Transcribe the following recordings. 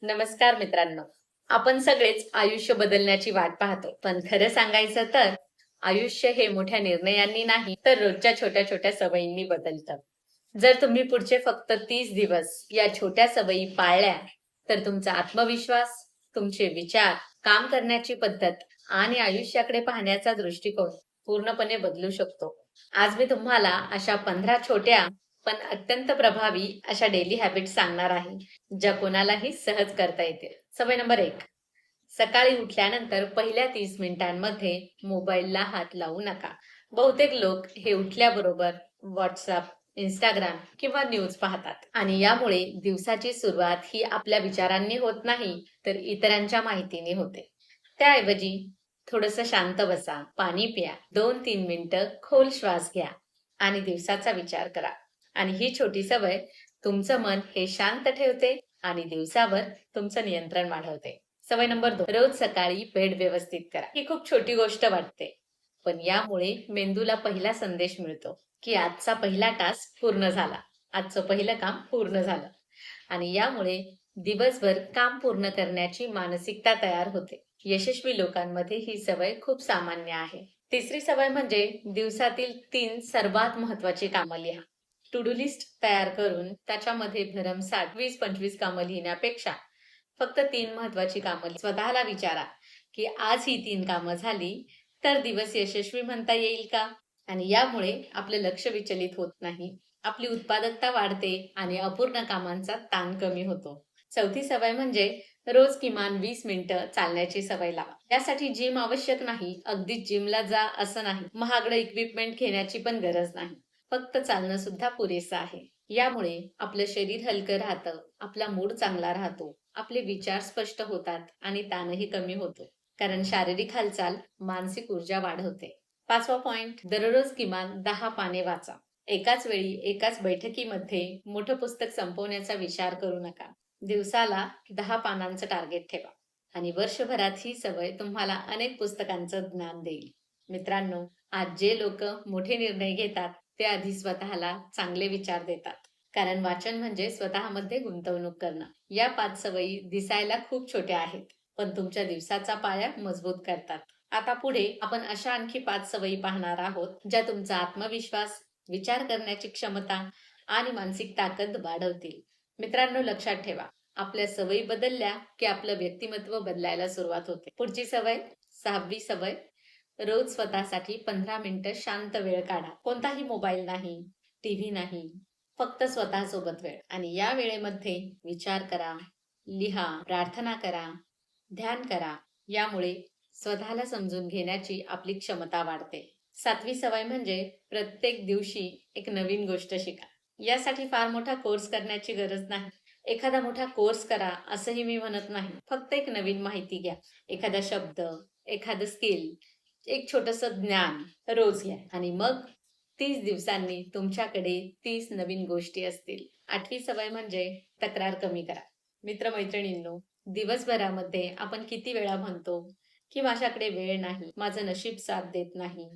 नमस्कार मित्रांनो. आपण सगळेच आयुष्य बदलण्याची वाट पाहतो. पण खरं सांगायचं तर आयुष्य हे मोठ्या निर्णयांनी नाही, तर रोजच्या छोट्या-छोट्या सवयींनी बदलतं. जर तुम्ही पुढचे फक्त 30 दिवस या छोट्या सवयी पाळल्या, तर तुमचा आत्मविश्वास, तुमचे विचार, काम करण्याची पद्धत आणि आयुष्याकडे पाहण्याचा दृष्टिकोन पूर्णपणे बदलू शकतो. आज मी तुम्हाला अशा 15 छोट्या पण अत्यंत प्रभावी अशा डेली हॅबिट्स सांगणार आहे. ज्या कोणालाही सहज करता येतील. सवय नंबर 1. सकाळी उठल्यानंतर पहिल्या 30 मिनिटांमध्ये मोबाईलला हात लावू नका. बहुतेक लोक हे उठल्याबरोबर WhatsApp, Instagram किंवा न्यूज पाहतात आणि यामुळे दिवसाची सुरुवात ही आपल्या विचारांनी होत नाही, तर इतरांच्या माहितीने होते. त्याऐवजी थोडंसं शांत बसा, पाणी प्या, 2-3 मिनिटं खोल श्वास घ्या आणि दिवसाचा विचार करा. आणि ही छोटी सवय तुमचं मन हे शांत ठेवते आणि दिवसावर तुमचं नियंत्रण वाढवते. सवय नंबर 2. रोज सकाळी बेड व्यवस्थित करा. ही खूप छोटी गोष्ट वाटते, पण यामुळे मेंदूला पहिला संदेश मिळतो, की आजचा पहिला टास्क पूर्ण झाला. आजचं पहिलं काम पूर्ण झालं. आणि यामुळे दिवसभर काम पूर्ण करण्याची मानसिकता तयार होते. यशस्वी लोकांमध्ये ही सवय खूप सामान्य आहे. तिसरी सवय म्हणजे दिवसातील 3 सर्वात महत्वाची कामं लिहा. टू डू लिस्ट तयार करून त्याच्यामध्ये भरमसाठ 20-25 कामं लिहिण्यापेक्षा फक्त 3 महत्वाची कामं स्वतःला विचारा, की आज ही 3 कामं झाली तर दिवस यशस्वी म्हणता येईल का? आणि यामुळे आपलं लक्ष विचलित होत नाही, आपली उत्पादकता वाढते आणि अपूर्ण कामांचा ताण कमी होतो. चौथी सवय म्हणजे रोज किमान 20 मिनिटं चालण्याची सवय लावा. यासाठी जिम आवश्यक नाही, अगदीच जिमला जा असं नाही. महागडं इक्विपमेंट घेण्याची पण गरज नाही. फक्त चालणं सुद्धा पुरेसं आहे. यामुळे आपलं शरीर हलकं राहतं, आपला मूड चांगला राहतो, आपले विचार स्पष्ट होतात आणि ताणही कमी होतो. कारण शारीरिक हालचाल मानसिक ऊर्जा वाढवते. 5वा पॉइंट, दररोज किमान 10 पाने वाचा. एकाच वेळी एकाच बैठकीमध्ये मोठं पुस्तक संपवण्याचा विचार करू नका. दिवसाला 10 पानांचं टार्गेट ठेवा आणि वर्षभरात ही सवय तुम्हाला अनेक पुस्तकांचं ज्ञान देईल. मित्रांनो, आज जे लोक मोठे निर्णय घेतात ते आधी स्वतःला चांगले विचार देतात. कारण वाचन म्हणजे स्वतःमध्ये गुंतवणूक करणं. या 5 सवयी दिसायला खूप छोट्या आहेत, पण तुमच्या दिवसाचा पाया मजबूत करतात. आता पुढे आपण अशा आणखी 5 सवयी पाहणार आहोत, ज्या तुमचा आत्मविश्वास, विचार करण्याची क्षमता आणि मानसिक ताकद वाढवतील. मित्रांनो, लक्षात ठेवा, आपल्या सवयी बदलल्या की आपलं व्यक्तिमत्व बदलायला सुरुवात होते. पुढची सवय, 6वी सवय, रोज स्वतःसाठी 15 मिनिटं शांत वेळ काढा. कोणताही मोबाईल नाही, टीव्ही नाही, फक्त स्वतःसोबत वेळ. आणि या वेळेमध्ये विचार करा, लिहा, प्रार्थना करा, ध्यान करा. यामुळे स्वतःला समजून घेण्याची आपली क्षमता वाढते. 7वी सवय म्हणजे प्रत्येक दिवशी एक नवीन गोष्ट शिका. यासाठी फार मोठा कोर्स करण्याची गरज नाही. एखादा मोठा कोर्स करा असंही मी म्हणत नाही. फक्त एक नवीन माहिती घ्या. एखादा शब्द, एखादं स्किल, एक छोटंसं ज्ञान रोज घ्या आणि मग 30 दिवसांनी तुमच्याकडे 30 नवीन गोष्टी असतील. 8वी सवय म्हणजे तक्रार कमी करा. मित्र-मैत्रिणींनो, दिवसभरामध्ये आपण किती वेळा म्हणतो, की माझ्याकडे वेळ नाही, माझं नशीब साथ देत नाही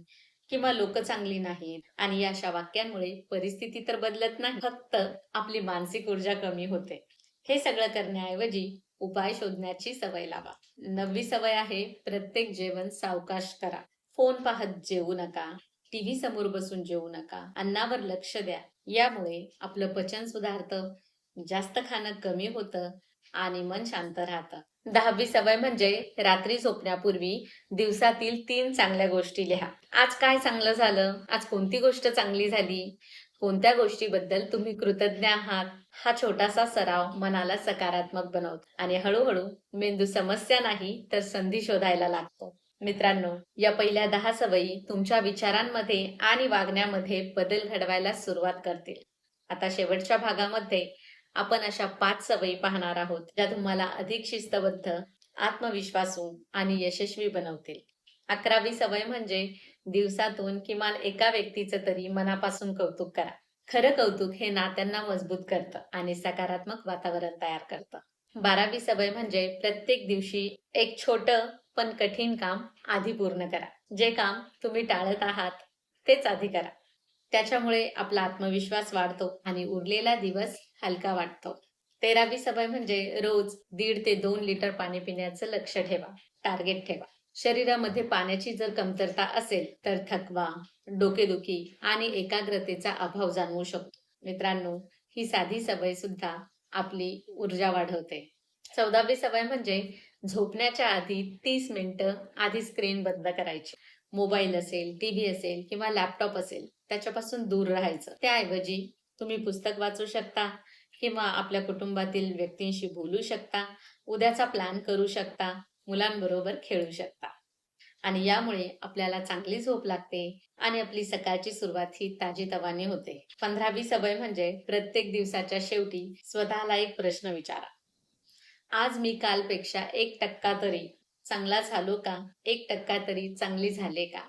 किंवा लोकं चांगली नाहीत आणि या अशा वाक्यांमुळे परिस्थिती तर बदलत नाही, फक्त आपली मानसिक ऊर्जा कमी होते. हे सगळं करण्याऐवजी उपाय शोधण्याची सवय लावा. 9वी सवय आहे, प्रत्येक जेवण सावकाश करा. फोन पाहत जेवू नका, टीव्ही समोर बसून जेवू नका, अन्नावर लक्ष द्या. यामुळे आपलं पचन सुधारतं, जास्त खाणं कमी होतं आणि मन शांत राहतं. 10वी सवय म्हणजे रात्री झोपण्यापूर्वी दिवसातील 3 चांगल्या गोष्टी लिहा. आज काय चांगलं झालं? आज कोणती गोष्ट चांगली झाली? कोणत्या गोष्टीबद्दल तुम्ही कृतज्ञ आहात? हा छोटासा सराव मनाला सकारात्मक बनवतो आणि हळूहळू मेंदू समस्या नाही तर संधी शोधायला लागतो. मित्रांनो, या पहिल्या 10 सवयी तुमच्या विचारांमध्ये आणि वागण्यामध्ये बदल घडवायला सुरुवात करतील. आता शेवटच्या भागामध्ये आपण अशा 5 सवयी पाहणार आहोत, ज्या तुम्हाला अधिक शिस्तबद्ध, आत्मविश्वासू आणि यशस्वी बनवतील. 11वी सवय म्हणजे दिवसातून किमान एका व्यक्तीचं तरी मनापासून कौतुक करा. खरं कौतुक हे नात्यांना मजबूत करतं आणि सकारात्मक वातावरण तयार करतं. 12वी सवय म्हणजे प्रत्येक दिवशी एक छोटं पण कठीण काम आधी पूर्ण करा. जे काम तुम्ही टाळत आहात तेच आधी करा. त्याच्यामुळे आपला आत्मविश्वास वाढतो आणि उरलेला दिवस हलका वाटतो. 13वी सवय म्हणजे रोज 1.5 ते 2 लिटर पाणी पिण्याचं लक्ष ठेवा, टार्गेट ठेवा. शरीरामध्ये पाण्याची जर कमतरता असेल तर थकवा, डोकेदुखी आणि एकाग्रतेचा अभाव जाणवू शकतो. मित्रांनो, ही साधी सवय सुद्धा आपली ऊर्जा वाढवते. 14वी सवय म्हणजे झोपण्याच्या आधी 30 मिनिटं आधी स्क्रीन बंद करायची. मोबाईल असेल, टीव्ही असेल किंवा लॅपटॉप असेल त्याच्यापासून दूर राहायचं. त्याऐवजी तुम्ही पुस्तक वाचू शकता किंवा आपल्या कुटुंबातील व्यक्तींशी बोलू शकता, उद्याचा प्लॅन करू शकता, मुलांबरोबर खेळू शकता. आणि यामुळे आपल्याला चांगली झोप लागते आणि आपली सकाळची सुरुवात ही ताजीतवानी होते. 15वी सवय म्हणजे प्रत्येक दिवसाच्या शेवटी स्वतःला एक प्रश्न विचारा. आज मी कालपेक्षा 1% तरी चांगला झालो का? 1% तरी चांगली झाले का?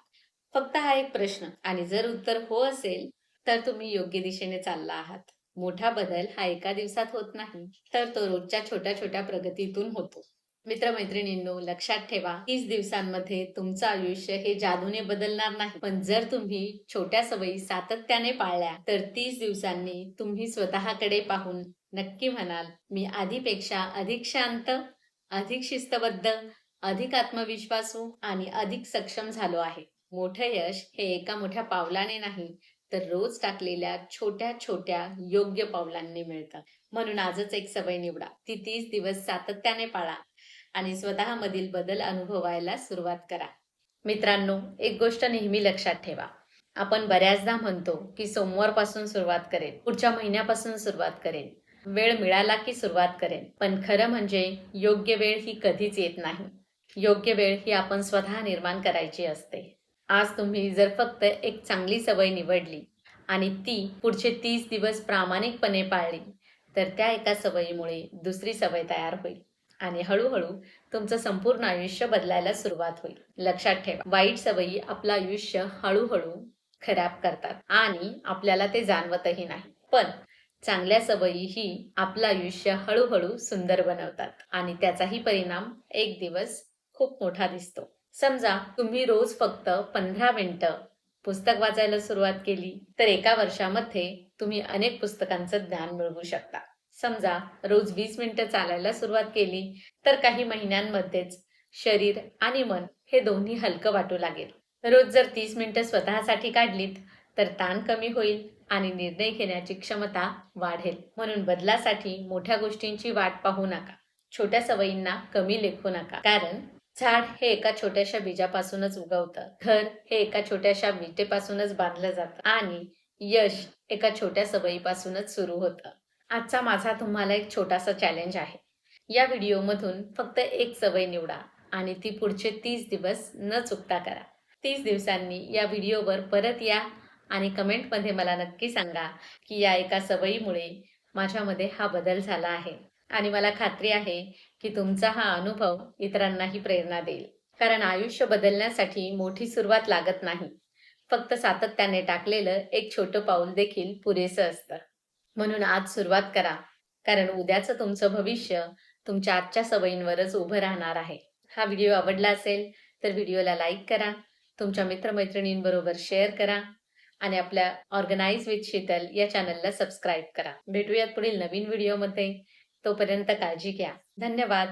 फक्त हा एक प्रश्न आणि जर उत्तर हो असेल तर तुम्ही योग्य दिशेने चालला आहात. मोठा बदल हा एका दिवसात होत नाही, तर तो रोजच्या छोट्या छोट्या प्रगतीतून होतो. मित्रमैत्रिणींनो, लक्षात ठेवा, 30 दिवसांमध्ये तुमचं आयुष्य हे जादूने बदलणार नाही. पण जर तुम्ही छोट्या सवयी सातत्याने पाळल्या तर 30 दिवसांनी तुम्ही स्वतःकडे पाहून नक्की म्हणाल, मी आधीपेक्षा अधिक शांत, अधिक शिस्तबद्ध, अधिक आत्मविश्वासू आणि अधिक सक्षम झालो आहे. मोठं यश हे एका मोठ्या पावलाने नाही, तर रोज टाकलेल्या छोट्या छोट्या योग्य पावलांनी मिळतं. म्हणून आजच एक सवय निवडा, ती 30 दिवस सातत्याने पाळा आणि स्वतःमधील बदल अनुभवायला सुरुवात करा. मित्रांनो, एक गोष्ट नेहमी लक्षात ठेवा. आपण बऱ्याचदा म्हणतो की सोमवारपासून सुरुवात करेन, पुढच्या महिन्यापासून सुरुवात करेन, वेळ मिळाला की सुरुवात करेन. पण खरं म्हणजे योग्य वेळ ही कधीच येत नाही. योग्य वेळ ही आपण स्वतः निर्माण करायची असते. आज तुम्ही जर फक्त एक चांगली सवय निवडली आणि ती पुढचे 30 दिवस प्रामाणिकपणे पाळली, तर त्या एका सवयीमुळे दुसरी सवय तयार होईल आणि हळूहळू तुमचं संपूर्ण आयुष्य बदलायला सुरुवात होईल. लक्षात ठेवा, वाईट सवयी आपलं आयुष्य हळूहळू खराब करतात आणि आपल्याला ते जाणवतही नाही. पण चांगल्या सवयी ही आपलं आयुष्य हळूहळू सुंदर बनवतात आणि त्याचाही परिणाम एक दिवस खूप मोठा दिसतो. समजा तुम्ही रोज फक्त 15 मिनिटं पुस्तक वाचायला सुरुवात केली, तर एका वर्षामध्ये तुम्ही अनेक पुस्तकांचं ज्ञान मिळवू शकता. समजा रोज 20 मिनिटं चालायला सुरुवात केली, तर काही महिन्यांमध्येच शरीर आणि मन हे दोन्ही हलकं वाटू लागेल. रोज जर 30 मिनिटं स्वतःसाठी काढलीत, तर ताण कमी होईल आणि निर्णय घेण्याची क्षमता वाढेल. म्हणून बदलासाठी मोठ्या गोष्टींची वाट पाहू नका. छोट्या सवयींना कमी लेखू नका. कारण झाड हे एका छोट्याशा बीजापासूनच उगवतं. घर हे एका छोट्याशा विटेपासूनच बांधलं जातं आणि यश एका छोट्या सवयीपासूनच सुरू होतं. आजचा माझा तुम्हाला एक छोटासा चॅलेंज आहे. या व्हिडिओमधून फक्त एक सवय निवडा आणि ती पुढचे 30 दिवस न चुकता करा. 30 दिवसांनी या व्हिडिओवर परत या आणि कमेंटमध्ये मला नक्की सांगा की या एका सवयीमुळे माझ्यामध्ये हा बदल झाला आहे. आणि मला खात्री आहे की तुमचा हा अनुभव इतरांनाही प्रेरणा देईल. कारण आयुष्य बदलण्यासाठी मोठी सुरुवात लागत नाही. फक्त सातत्याने टाकलेलं एक छोटं पाऊल देखील पुरेसं असतं. म्हणून आज सुरुवात करा. कारण उद्याचं तुमचं भविष्य तुमच्या आजच्या सवयींवरच उभं राहणार आहे. हा व्हिडिओ आवडला असेल तर व्हिडिओला लाईक करा, तुमच्या मित्रमैत्रिणींबरोबर शेअर करा आणि आपल्या ऑर्गनाइज विथ शीतल या चॅनलला सबस्क्राईब करा. भेटूयात पुढील नवीन व्हिडिओमध्ये. तोपर्यंत काळजी घ्या. धन्यवाद.